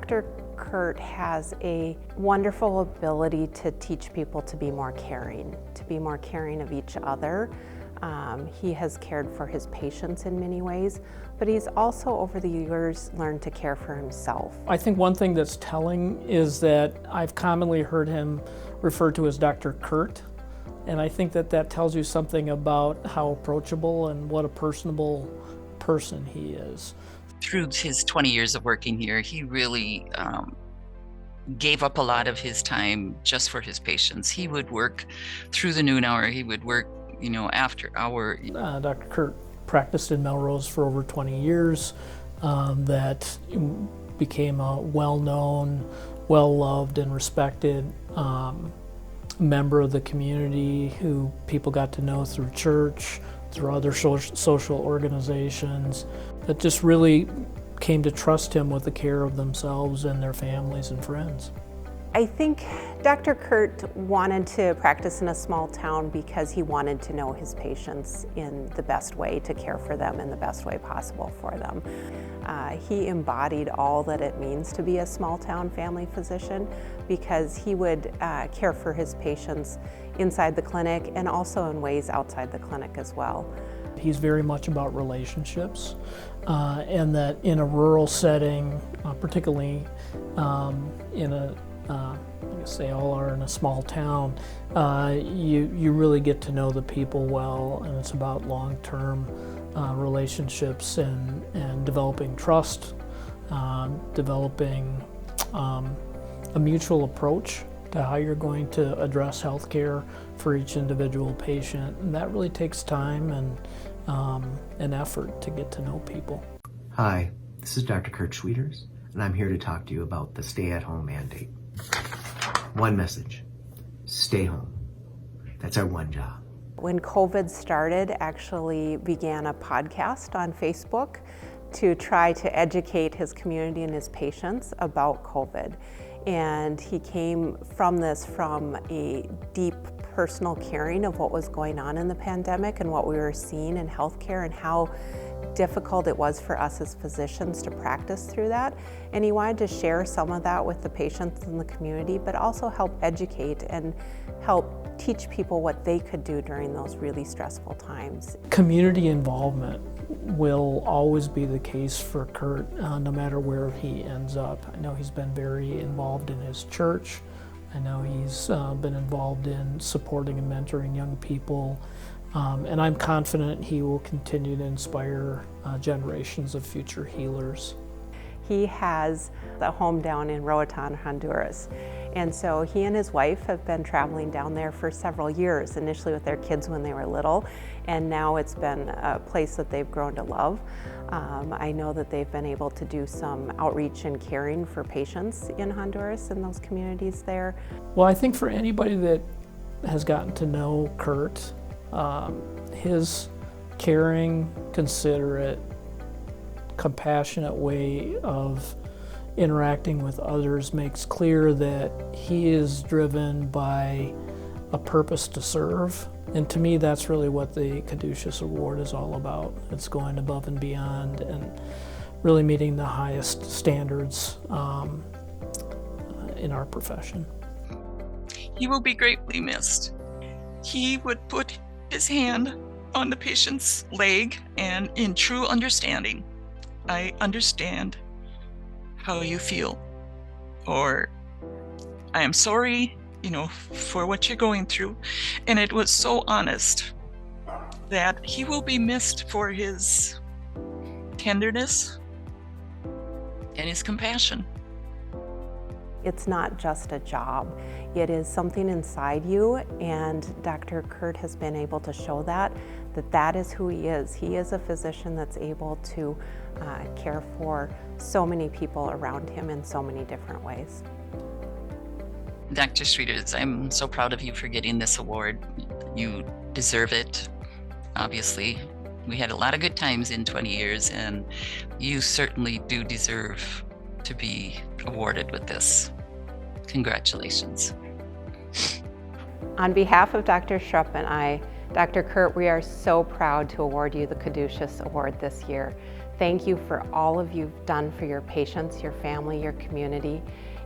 Dr. Kurt has a wonderful ability to teach people to be more caring of each other. He has cared for his patients in many ways, but he's also over the years learned to care for himself. I think one thing that's telling is that I've commonly heard him referred to as Dr. Kurt, and I think that that tells you something about how approachable and what a personable person he is. Through his 20 years of working here, he really gave up a lot of his time just for his patients. He would work through the noon hour. He would work, after hour. Dr. Kurt practiced in Melrose for over 20 years. That became a well-known, well-loved, and respected member of the community who people got to know through church, through other social organizations, that just really came to trust him with the care of themselves and their families and friends. I think Dr. Kurt wanted to practice in a small town because he wanted to know his patients in the best way, to care for them in the best way possible for them. He embodied all that it means to be a small town family physician, because he would care for his patients inside the clinic and also in ways outside the clinic as well. He's very much about relationships, and that in a rural setting, particularly in a I guess they all are in a small town, you really get to know the people well, and it's about long-term relationships and developing trust, developing a mutual approach to how you're going to address healthcare for each individual patient, and that really takes time and effort to get to know people. Hi, this is Dr. Kurt Schwieters, and I'm here to talk to you about the stay-at-home mandate. One message: stay home. That's our one job. When COVID started, actually began a podcast on Facebook to try to educate his community and his patients about COVID. And he came from this from a deep personal caring of what was going on in the pandemic and what we were seeing in healthcare and how difficult it was for us as physicians to practice through that. And he wanted to share some of that with the patients in the community, but also help educate and help teach people what they could do during those really stressful times. Community involvement will always be the case for Kurt, no matter where he ends up. I know he's been very involved in his church. I know he's been involved in supporting and mentoring young people. And I'm confident he will continue to inspire generations of future healers. He has a home down in Roatan, Honduras. And so he and his wife have been traveling down there for several years, initially with their kids when they were little, and now it's been a place that they've grown to love. I know that they've been able to do some outreach and caring for patients in Honduras and those communities there. Well, I think for anybody that has gotten to know Kurt, his caring, considerate, compassionate way of interacting with others makes clear that he is driven by a purpose to serve. And to me, that's really what the Caduceus Award is all about. It's going above and beyond and really meeting the highest standards in our profession. He will be greatly missed. He would put his hand on the patient's leg, and in true understanding, I understand how you feel, or I am sorry, for what you're going through. And it was so honest that he will be missed for his tenderness and his compassion. It's not just a job. It is something inside you, and Dr. Kurt has been able to show that is who he is. He is a physician that's able to care for so many people around him in so many different ways. Dr. Schwieters, I'm so proud of you for getting this award. You deserve it, obviously. We had a lot of good times in 20 years, and you certainly do deserve to be awarded with this. Congratulations. On behalf of Dr. Schrupp and I Dr. Kurt, we are so proud to award you the Caduceus Award this year. Thank you for all of you've done for your patients, your family, your community,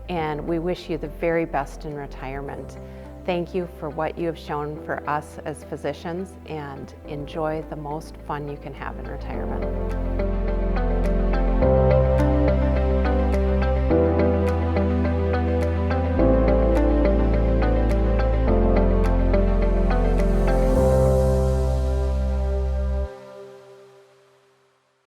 and we wish you the very best in retirement. Thank you for what you have shown for us as physicians, and enjoy the most fun you can have in retirement.